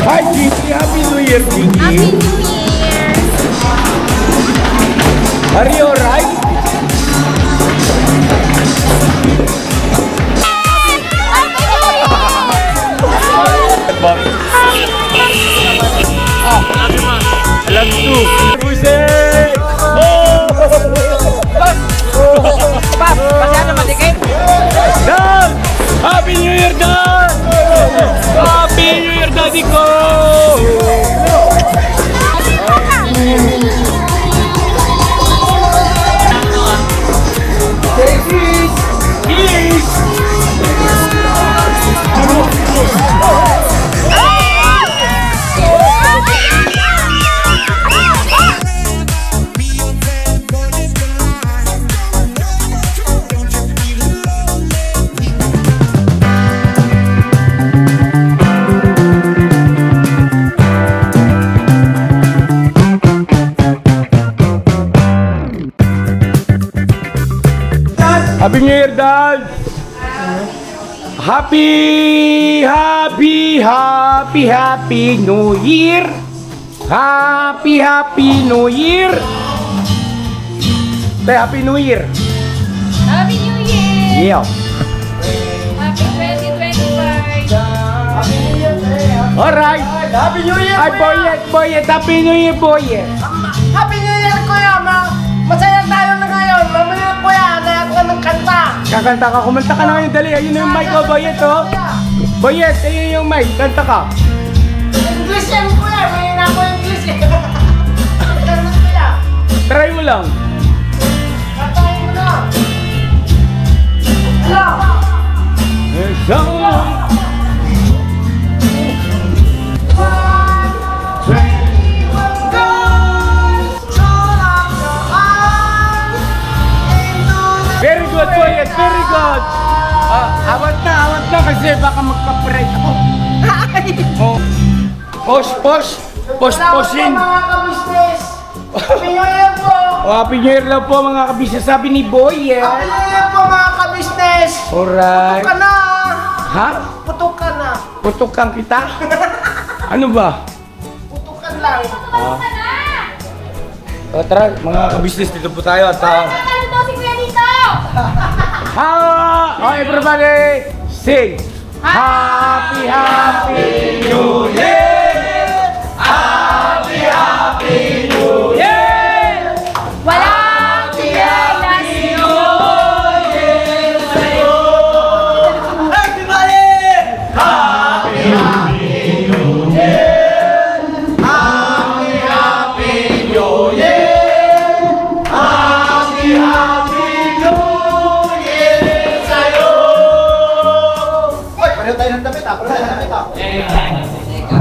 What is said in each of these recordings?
Hi, Gigi. Happy New Year, Gigi. Happy New Year! Are you alright? Alam to. Busay! Oh! Pap, masyado matikit? Dan! Happy New Year, Dan! Happy New Year, Daddy ko! Kiss! Happy New Year, Dad! Happy New Year! Happy New Year! Happy New Year! Happy New Year! Yeah! Happy 2025! Alright! Happy New Year! Ay, Boyet! Happy New Year, Boyet! Happy New Year, Kuya! Masaya tayo na ngayon! Mamaya, Kuya! Nayat ka ng kanta! Kakanta ka, kumanta ka na ngayon, dali! Ayun na yung mic ko, Boyet, oh! Boyet, ayun yung mic, kanta ka! English yan, Kuya! May na ako English eh! Ganun, Kuya! Try mo lang! Kantahin mo na! Hello! Very good, Boyet! Very good! Awat na kasi baka magpa-break ako. Oh. Posin. Mga ka-business! Happy New Year po! Happy New Year lang po mga kabisnes, sabi ni Boyet. Happy New Year po mga ka-business! Alright. Putok ka na! Ha? Putok ka na! Putukan kita? Ano ba? Putukan lang! Tara, mga kabisnes, dito po tayo at Ano daw si Kuya dito? everybody, sing! Happy New Year! Happy New Year! Walang tiyan na sino!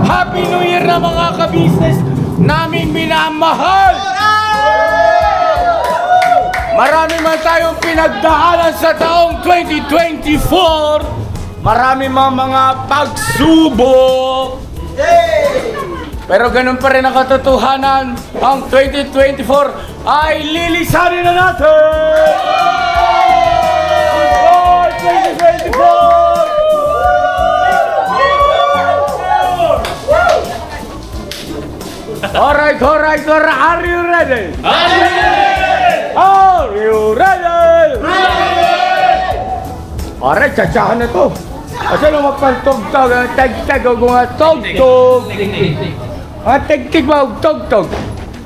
Happy New Year na mga kabisnes naming minamahal! Marami man tayong pinagdaanan sa taong 2024. Marami mga pagsubok. Pero ganun pa rin ang katotohanan. Ang 2024 ay lilisanin na natin! Oh, 2024! Alright, are you ready? Are you ready? Alright, tsatsahan na to. Kasi nung magpantog-tog, tag-tag, huwag mga tog-tog. Mga tag-tag ba, tog-tog.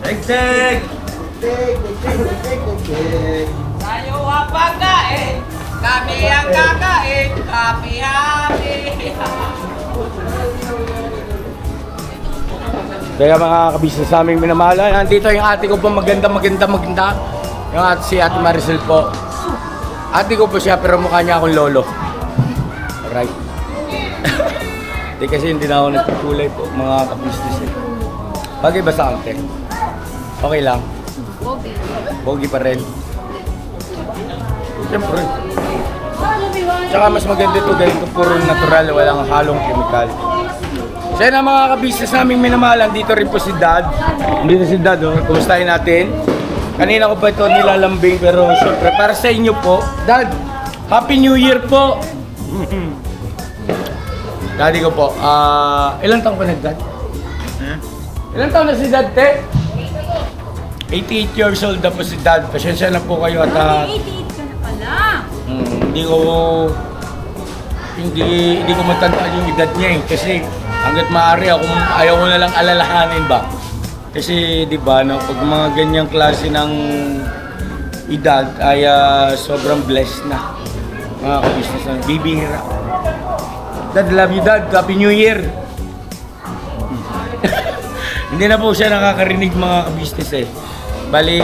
Teg-teg! Tayo ang pagkain, kami ang kakain, happy happy. Kaya mga kabisnes sa aming minamahal, nandito yung ate ko po maganda. Yung si Ate Maricel po. Ate ko po siya pero mukha niya akong lolo. Alright. Di kasi hindi na ako nagkukulay po mga kabisnes eh. Bagay ba sa ante? Okay lang. Pogi pa rin. Siyempre. Tsaka mas maganda ito ganito puro natural, walang halong chemical. So yun ang mga kabisnes naming minamahalan. Dito rin po si Dad. Dito si Dad, oh. Kumustahin natin. Kanina ko pa ito nilalambing pero syempre para sa inyo po. Dad, Happy New Year po! Daddy ko po, ilang taon ka nagdad? Ilang taon na si dad, te? 88 years old na po si dad. Pasensya na po kayo at 88 ka na pala. hindi ko matandaan yung edad niya eh. Kasi hanggat maaari ayaw ko na lang alalahanin ba. Kasi di ba, no, pag mga ganyang klase ng edad ay sobrang blessed na. Mga ka-business na bibihira. Dad, love you dad. Happy New Year. Hindi na po siya nakakarinig mga ka-business eh. Bali,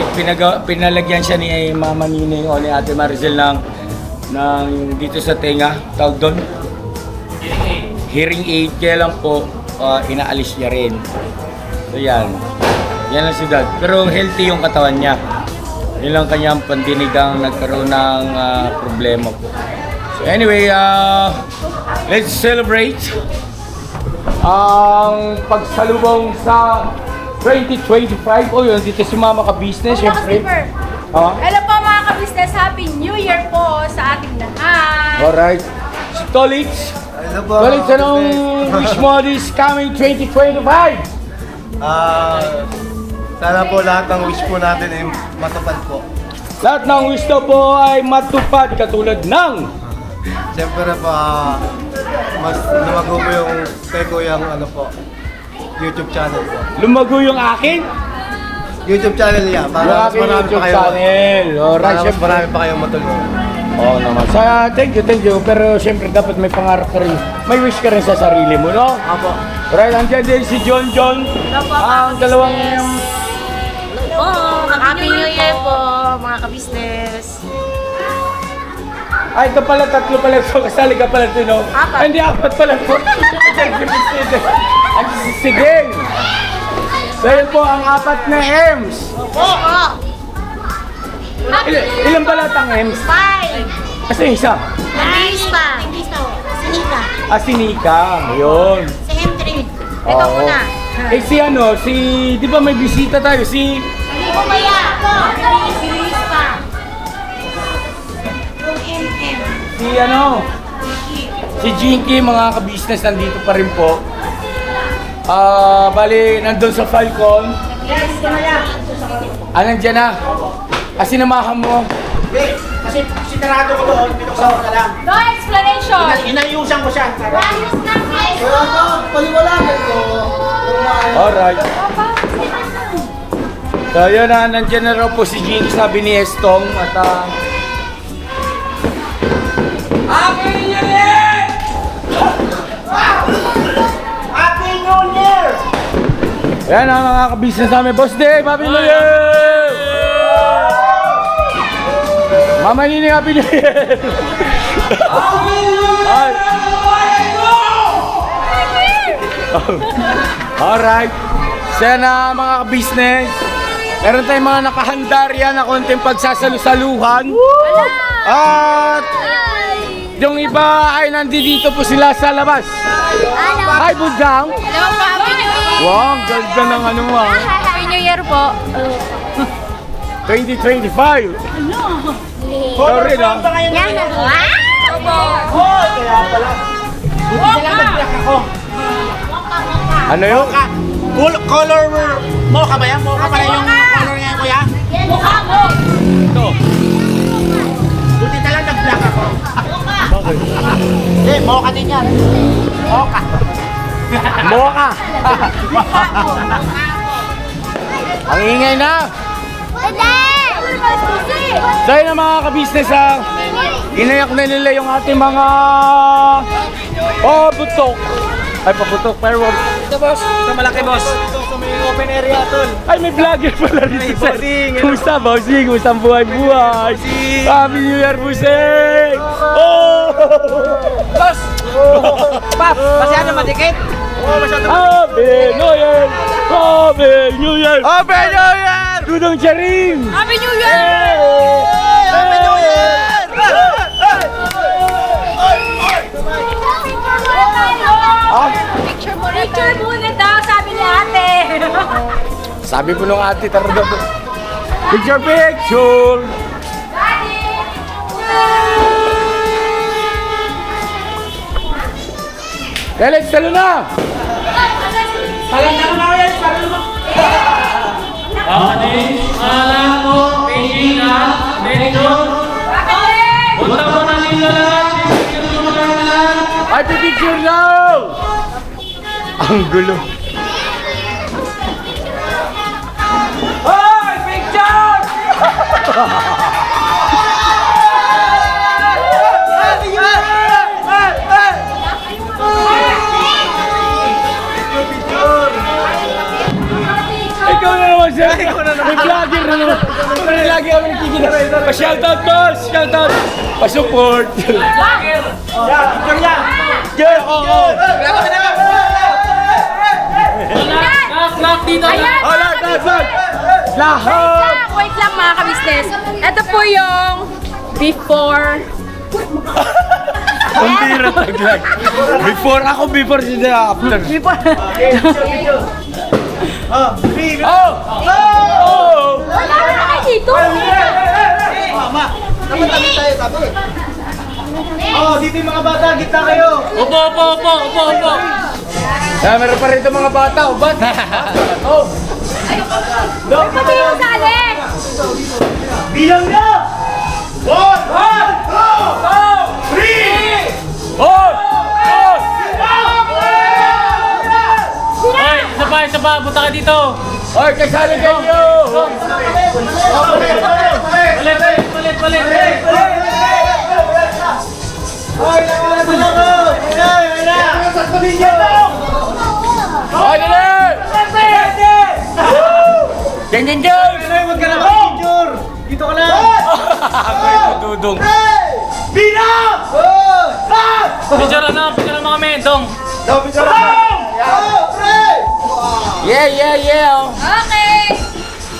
pinalagyan siya ni Mama Nini o ni Ate Maricel ng dito sa tenga, tawag doon. Hearing aid, kaya lang po inaalis niya rin. So yan. Yan lang si dad. Pero healthy yung katawan niya. Yun lang kanyang pandinigang nagkaroon ng problema po. So anyway, let's celebrate ang pagsalubong sa 2025. O yun, dito si Mama ka-business. Siyempre. Hello po mga ka-business. Happy New Year po sa ating lahat. Alright. Si Tolitz. Hello po. Tolitz, anong wish mo this coming 2025? Sana po lahat ng wish po natin ay matupad po. Lahat ng wish daw po ay matupad katulad ng Siyempre po, mas lumago po yung Peko yung YouTube channel po. lumago yung akin. YouTube channel niya, Yung para mas aking marami pa YouTube kayo. channel. Alright, Para mas syempre. marami pa kayong matulungan. Oo naman. Thank you. Pero syempre dapat may pangarap ka rin. May wish ka rin sa sarili mo, no? Apo. Alright, andyan din si John. Ang dalawang... Happy New Year po mga ka-business. Ay, ito pala, tatlo pala ito. Kasali ka pala ito, no? Apat. Ay, hindi, apat pala ito. Ang sisiging. So, yun po ang apat na M's. Oo. Ilan pala ang M's? 5. Kasi isa. Nag-iis pa. Sinika. Si Nika. Yun. Si Hendrik. Ito Oo. muna. Di ba may bisita tayo? Si Hindi ko kaya. Si Luis pa. Yung MM. Si Jinky, mga ka-business, nandito pa rin po. Bali, nandun sa Falcon. Nandiyan na. Sinamahan mo. Kasi sinarado ko doon, pinuksan ko na lang. No explanation. Inayusan ko siya. Promise na guys. Paliwalagan ko. Alright. So yun na, nandiyan na raw po si Jinky, sabi ni Estong. At Happy New Year! Happy New Year! yan ang mga ka-business namin. Boss Dave, Happy New Year! Mama Nini, Happy New Year! Happy New Year! Alright. Sana mga ka-business, meron tayong mga nakahanda riyan na konting pagsasalu-saluhan. At yung iba ay nandito po sila sa labas. Hi, Budang! Hello po. Happy New Year. Wow, ang ganda ng ano mo. Happy New Year po. 2025. Sorry na. Yan na. Wow! Oh, kaya pala. Buti na lang nag-black ako. Ano yun? Color mocha ba yan? Mocha pala yung color niya, kuya? Mukha mo. Ito. Buti na lang nag-black ako. Eh, mocha din yan. Mocha. Mocha. Ang ingay na. Dahil na mga ka-business inayak na nila yung ating mga butok. Ay, paputok, firework. Ito, boss. Ito, malaki, boss. Ito, sa may open area, tol. Ay, may vlogger pala dito. Bossing. Kumusta, bossing? Kumusta ang buhay-buhay? Happy New Year, bossing! Oh! Boss! Pap, masyado madikit? Oo, masyado Happy New Year! Happy New Year! Happy New Year! Dudong Charing! Happy New Year. Happy New Year! Picture muna daw, sabi ni ate. Sabi po nung ate, tara daw. Picture, picture! Felix, talo na! Palanda ka na yan! Alam mo, Pilipinas, Medyo. Punta mo na nila lahat. Ay, picture now! Ang gulo. Hoy! Picture! Ikaw na naman siya! Ikaw na naman! May vlogger na naman! Ikaw na lagi kami nagkikita! Pa-shoutout, boss! Shoutout! Pa-support! Vlogger! Picture niya! Yeah, oo! Vlog dito! Ayan, Oh, lahat! Lahat! Wait lang mga ka-business. Ito po yung before. Ang bira taglag. Before siya after. Before. Oh! Wala na kayo dito. Tabi tayo, tabi. Oh, dito yung mga bata, gitna kayo. Upo! Meron pa rito mga bata. O, ba't? Oh! Ay, pati yung sali. Bilang na! 1, 2, 3! Oh! Hoy! Isa pa! Punta ka dito! Oy, kasali kayo! Palit! Oy, dali! Gang! Huwag ka na mag-picture! Dito ka lang! Ako dudong. Bilang! Picture ng mga mentong! Yeah! Oh. Okay.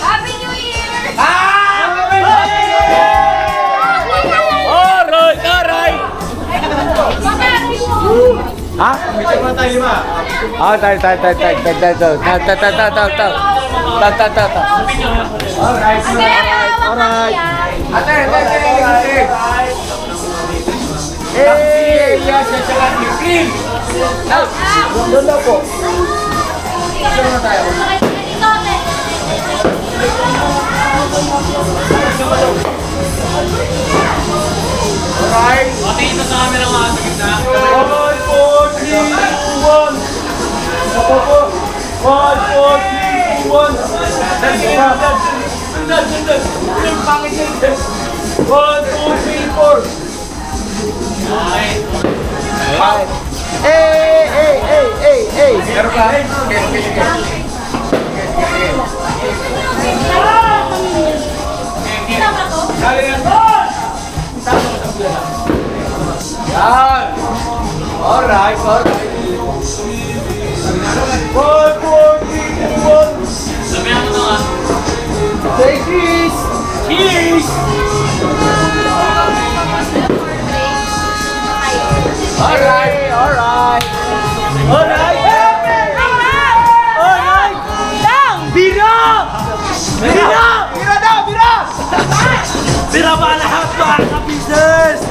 Happy New Year. Alright! Ha? Picture na tayo lima. Ah, tayo. Alright. Ate. Hey, yes, clean. Doon daw po. Picture na tayo. Alright. Pati ito sa camera mga sa gitna. 1, 2, 3, 1. Meron ka? Yan! Alright. 1, 2, 3, 1. Sabihan mo na nga. Say cheese! Cheese! Alright! Bira ba lahat mga ka-business?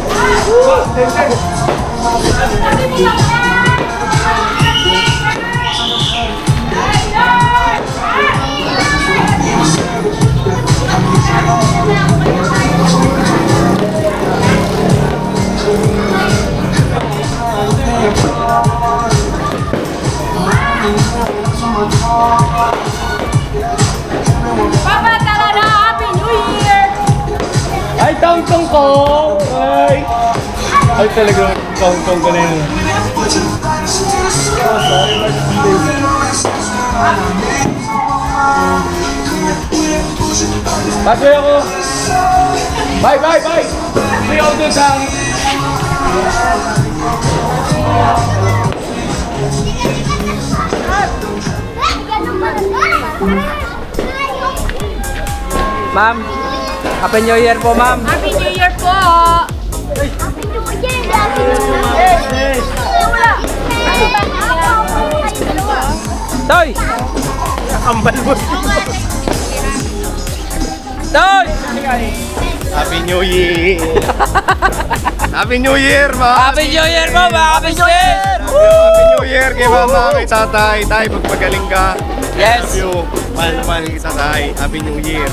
Papa, tara na. Happy New Year. Ay, tong-tong ko! Ay, talagang tong-tong ko na yun. Pasok ako! Bye! May ako dun sa... Ma'am, Happy New Year po, ma'am. Happy New Year po. Toy! Kambal mo. Toy! Happy New Year! Happy New Year, mga Happy New Year po mga kabisnes! Happy New Year kay mama, kay tatay. Tay, magpagaling ka. Yes. Love you. Mahal kita, tay. Happy New Year.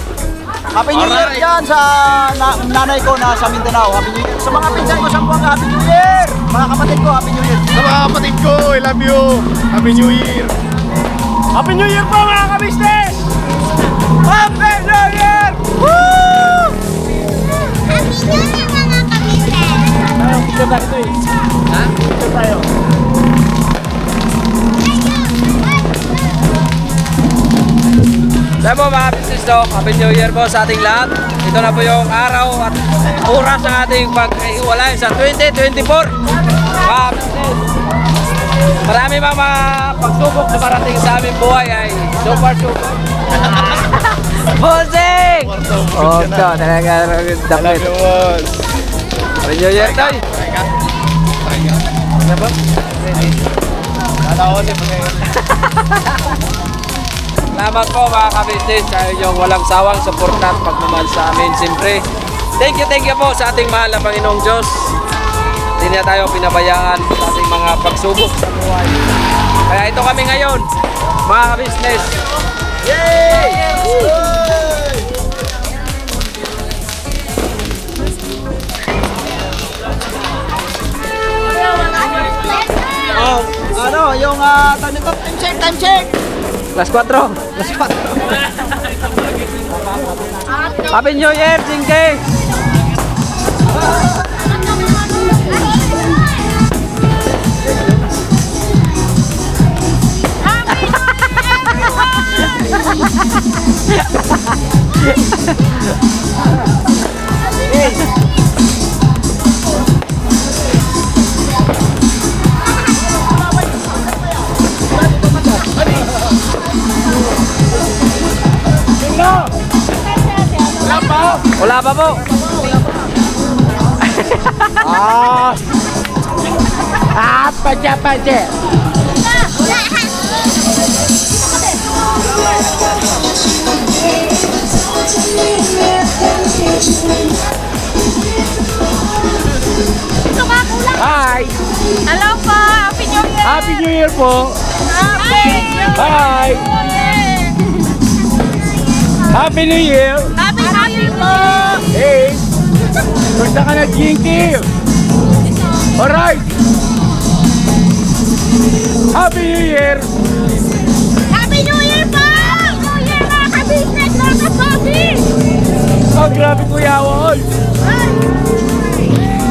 Happy New Year dyan sa nanay ko na sa Mindanao. Happy New Year. Sa mga pinsan ko sa Buanga, Happy New Year! Mga kapatid ko, Happy New Year. Sa mga kapatid ko, I love you. Happy New Year. Happy New Year po mga kabisnes! Happy New Year! Woo! Happy New Year mga kabisnes! Picture tayo ito eh. Ha? Picture tayo. Kaya po mga business to, Happy New Year po sa ating lahat. Ito na po yung araw at oras ng ating pag-iwalay sa 2024. Mga business, marami mga pagsubok na parating sa aming buhay ay super. Bossing! Oh, ito talaga damit. Happy New Year tayo! Ano ba? Salamat po mga ka-business sa inyong walang sawang suporta at pagmamahal sa amin. Siyempre, thank you po sa ating mahal na Panginoong Diyos. Hindi niya tayo pinabayaan sa ating mga pagsubok sa buhay. Kaya ito kami ngayon, mga ka-business. Yay! Ano, yung time check. Last 4. Happy New Year, Jinky! Wala pa po. Padya. Hi! Hello po! Happy New Year! Happy New Year po! Happy New Year! Hi! Happy New Year! Happy po! Hey! Punta ka na, Jinky! Alright! Happy New Year! Happy New Year po! Happy New Year mga kabisnes, mga kapogi! Oh, grabe Kuya Wol!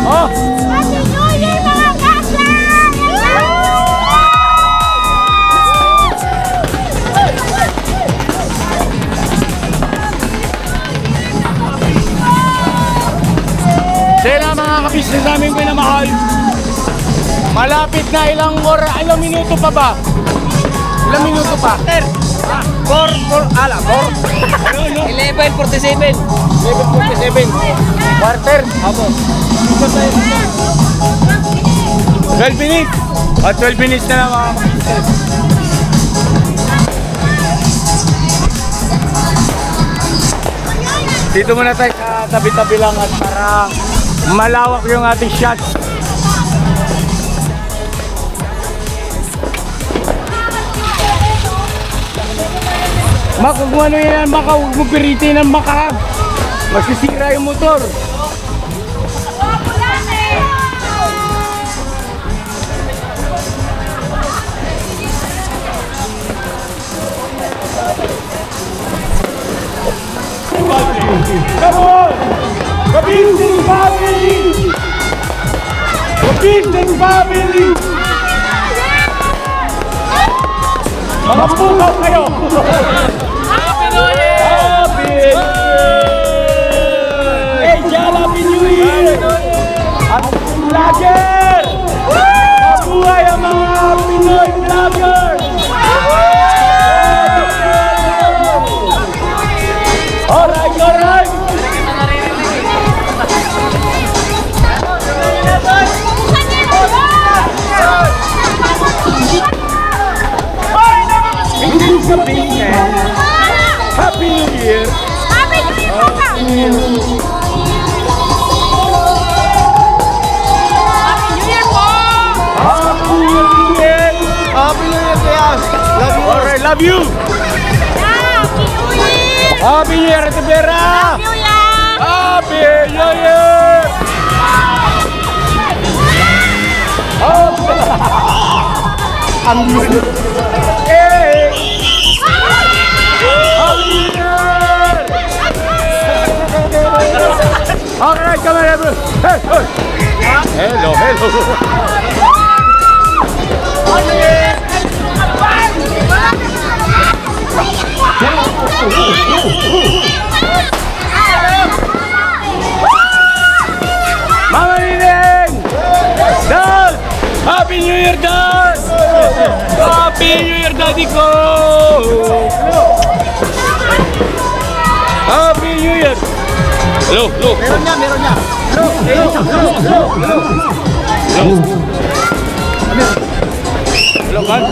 Oh! Happy New Year mga kasa! Sila mga kabisnes namin pinamahal. Malapit na ilang minuto pa ba? Ilang minuto pa? 11:47. 11:47. Quarter? Apo. 12 minutes. 12 minutes na lang mga kabisnes. Dito muna tayo sa tabi-tabi lang at para malawak yung ating shots. Kung ano yan, huwag mo piritin ng maka. Masisira yung motor. Come on! The business family! The business family! Mga pukaw kayo! Happy New Year! Happy New Year! Hey, Jal, Happy New Year! At vlogger! Mabuhay ang mga Pinoy vlogger! Alright! Happy New Year! Happy New Year! love you! Happy New Year, Ate Vera! Happy New Year! Ang New Year! Happy New Year! Alright, come on, everyone! Hey, hey! Hello, hello! Mama Nining! Dad! Happy New Year, Dad! Happy New Year, Daddy ko! Happy New Year! Hello, hello! Meron niya, meron niya. Hello, Carl?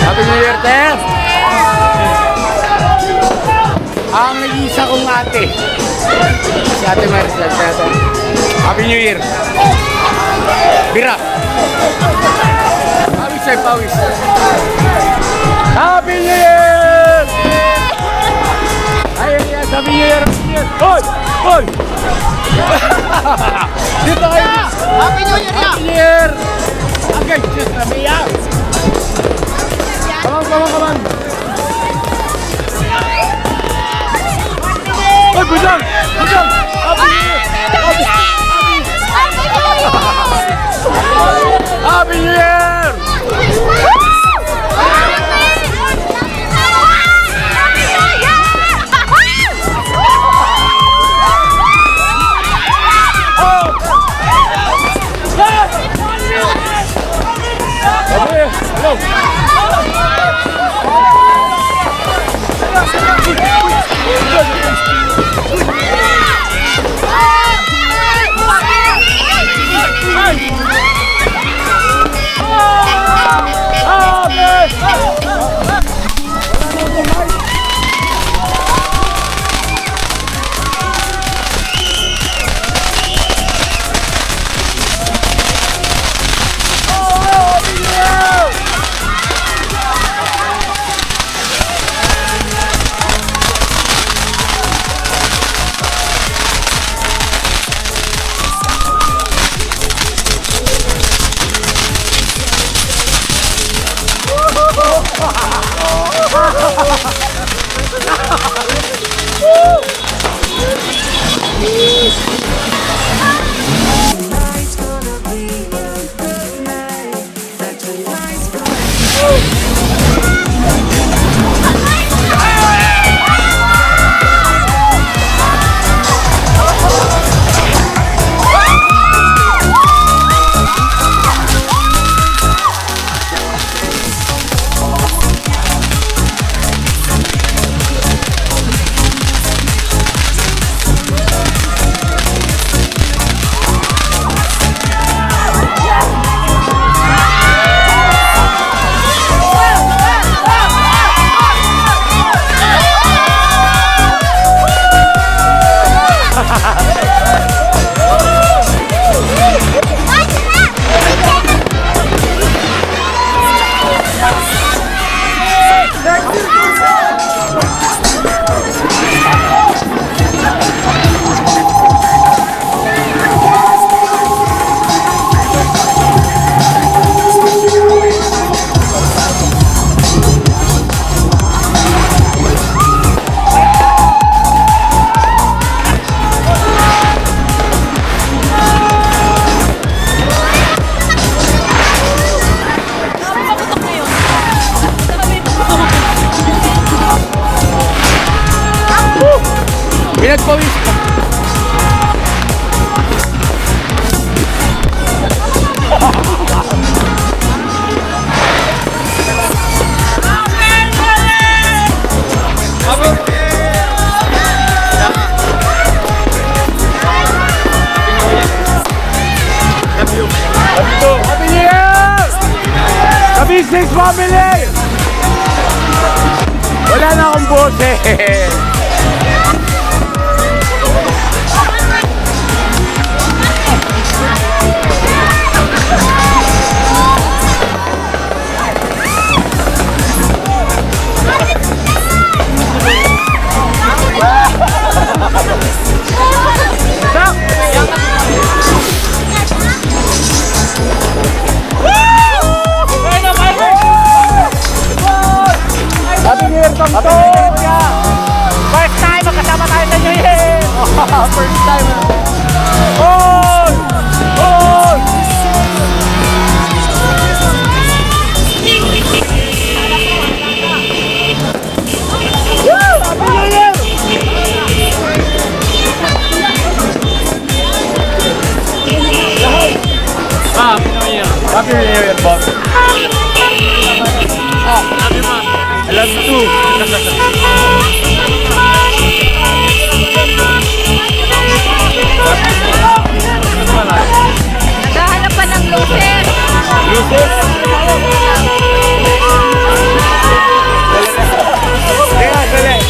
Happy New Year, Tess! Ang nag-iisa kong ate. Si Ate Maricel. Happy New Year! Bira! Pawis eh, pawis. Happy New Year! Ayun yan, Happy New Year! Hoy! Hoy! Dito kayo! Happy New Year niya! Happy New Year! Okay, just let me out! Come on, come on, come on! Ay, budang! Budang! Happy New Year! Pinagpawis ka. Ka-business family! Wala na akong boses. Happy New Year, Tong Tong! First time magkasama tayo sa New Year! First time! All! All! Happy New Year! Happy New Year, boss! I love you too! Naghahanap pa ng luces. Luces? Teka, dali!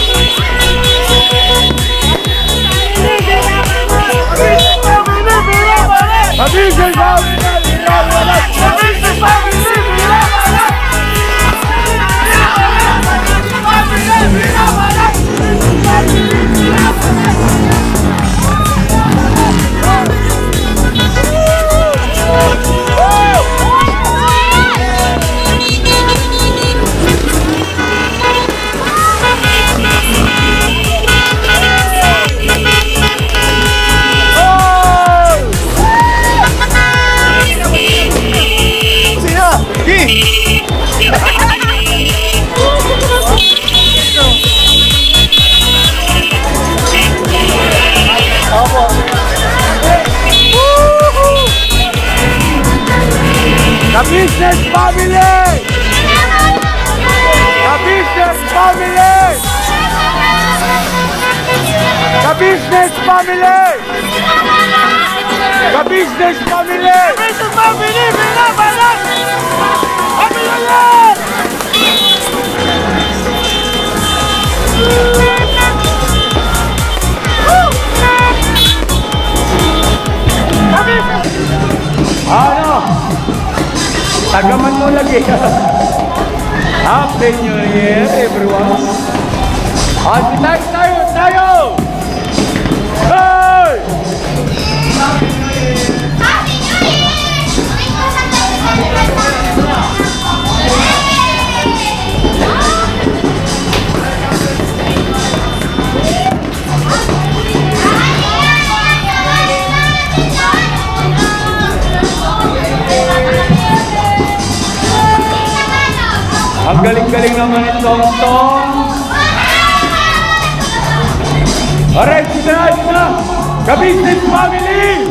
Ka-business family! Ka-business family! Ka-business family! Ka-business family! Ka-business family! Binabalat! Happy New Year! Ano? Tagaman mo lagi. Happy New Year, everyone. Tayo! Hey! Ang galing-galing naman ni Tong Tong. Alright, sila. Ka-business family!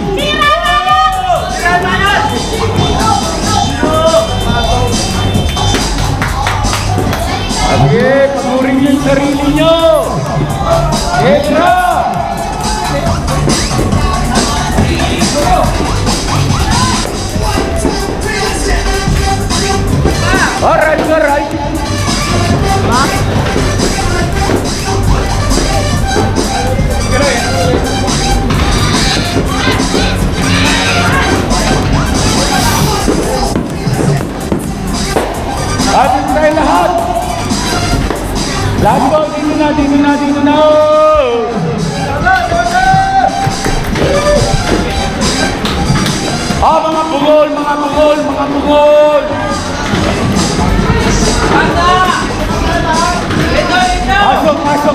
Okay, pagurin niyo yung sarili niyo. Extra! Alright. Atin tayo lahat. Lahat po, dito na. Mga bungol.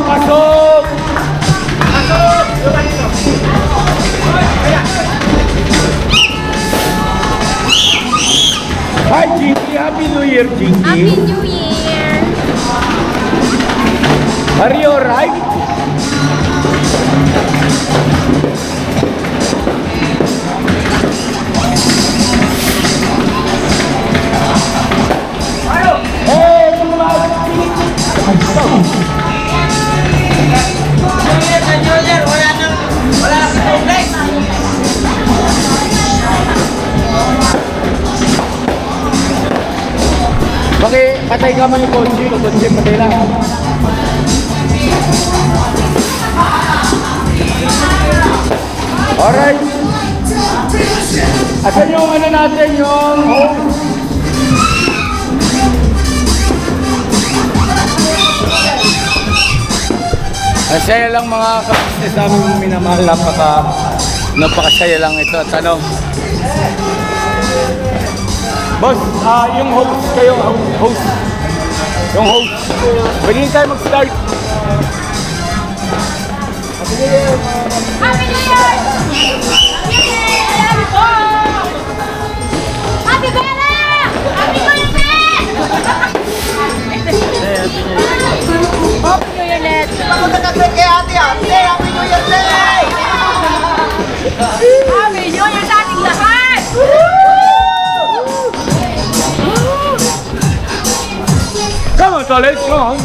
Pasok! Hi, Jinky. Happy New Year, Jinky. Happy New Year. Are you alright? Patay ka man yung kotse. Yung kotse, patay lang. Alright. Asan yung ano natin, yung hose? Ang saya lang mga kabisnes namin minamahal. Napakasaya lang ito. At ano? Boss, yung host kayo, host. Yung host. Pwede tayo mag-start. Happy New Year! Happy New Year! Happy Bella! Happy birthday! Happy New Year, Led! Ako nag-greet kay ate ah. Happy New Year Day! Happy New Year sa ating lahat! Come on, Toles, come on.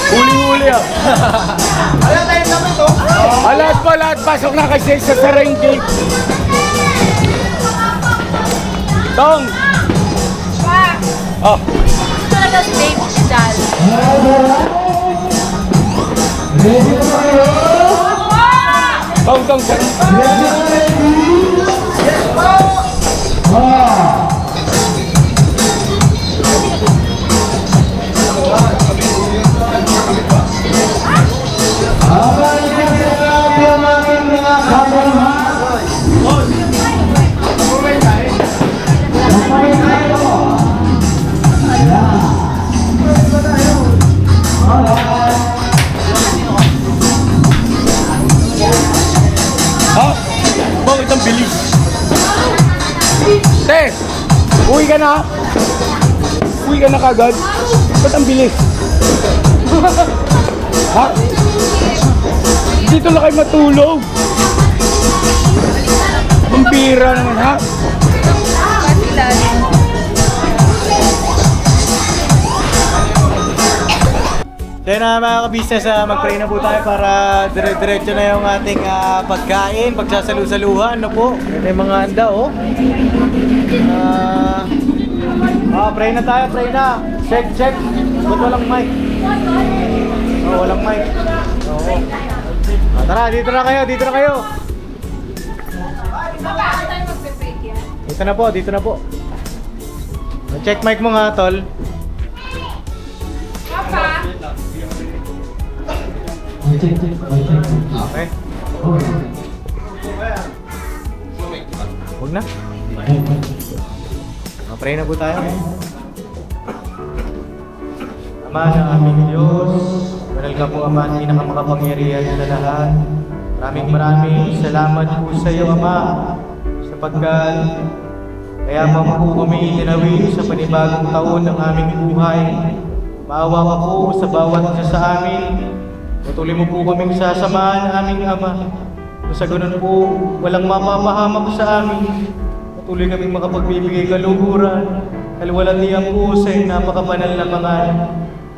Huli-huli ah. Alam tayo naman to. Lahat pasok na kasi sa Serengeti. Tong! Oh. Talaga si Baby Chal. Tong, bakit ang bilis? Te, uwi ka na? Uwi ka na kagad? Ba't ang bilis? Ha? Dito na kayo matulog. Ang bira naman, ha? Then mga ka-business, mag-pray na po tayo para dire-diretso na yung ating pagkain, pagsasalu-saluhan, no po. Ito yung mga handa, oh. Pray na tayo, pray na. Check. Ba't walang mic? Oh, walang mic. Oo. Tara, dito na kayo. Dito na po. Check mic mo nga, tol. Okay. Huwag na. Pray na po tayo. Ama ng aming Diyos, banal ka po Ama, pinakamakapangyarihan sa lahat. Maraming salamat po sa iyo, Ama, sapagkat kaya po kami tinawid sa panibagong taon ng aming buhay. Maawa ka po sa bawat isa sa amin. Patuloy mo po kaming sasamahan, aming Ama. Sa ganun po, walang mapapahamak sa amin. Patuloy kaming makapagbibigay kaluhuran. Kalwalatian po sa iyong napakabanal na pangalan.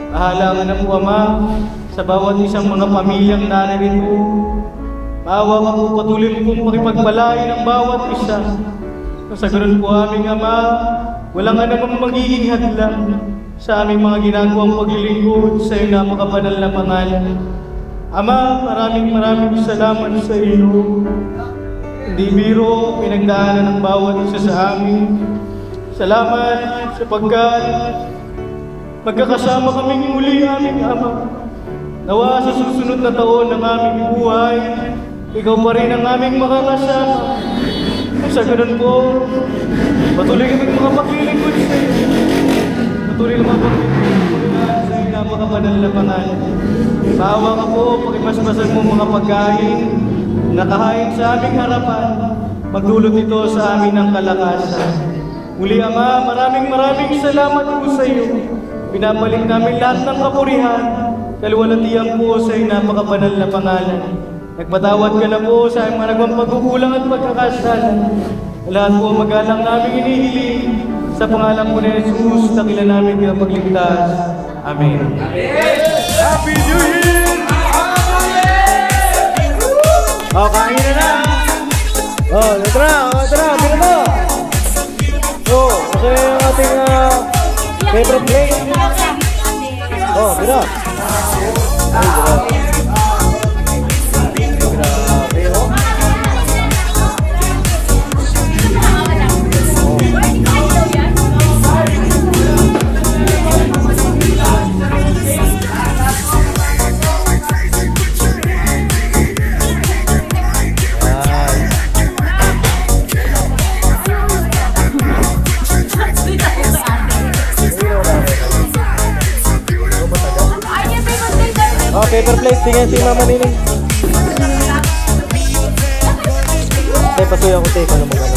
Kahalangan na po, Ama, sa bawat isang mga pamilyang narito. Maawa ka po, patuloy mo pong makipagpalain ang bawat isa. Sa ganun po, aming Ama, walang anumang magiging hadlang sa aming mga ginagawang paglilingkod sa iyong napakabanal na pangalan. Ama, maraming salamat sa iyo. Hindi biro pinagdaanan ng bawat isa sa amin. Salamat sapagkat magkakasama kaming muli, aming Ama. Nawa sa susunod na taon ng aming buhay, ikaw pa rin ang aming makakasama. Sa ganun po, patuloy kaming makapaglilingkod sa iyo. Patuloy kaming makapaglilingkod sa iyong napakabanal na pangalan. Maawa ka po, pakimasmasan mo mga pagkain, nakahain sa aming harapan, magdulot ito sa amin ng kalakasan. Muli, Ama, maraming salamat po sa iyo. Pinabalik namin lahat ng kapurihan, kalwalatian po sa iyong napakabanal na pangalan. Nagpatawad ka na po sa aming mga nagawang pagkukulang at pagkakasala. Lahat po magalang namin inihiling Sa pangalan po ni Jesus, dakila namin pinapagligtas. Amen. Happy New Year! Oh, kain na! Oh, tara, pila mo! Oh, kasi yung ating favorite place. Oh, pila! Oh, paper plate, tingnan si Mama Nining. Tay, pasuyo ako, tay, paano mo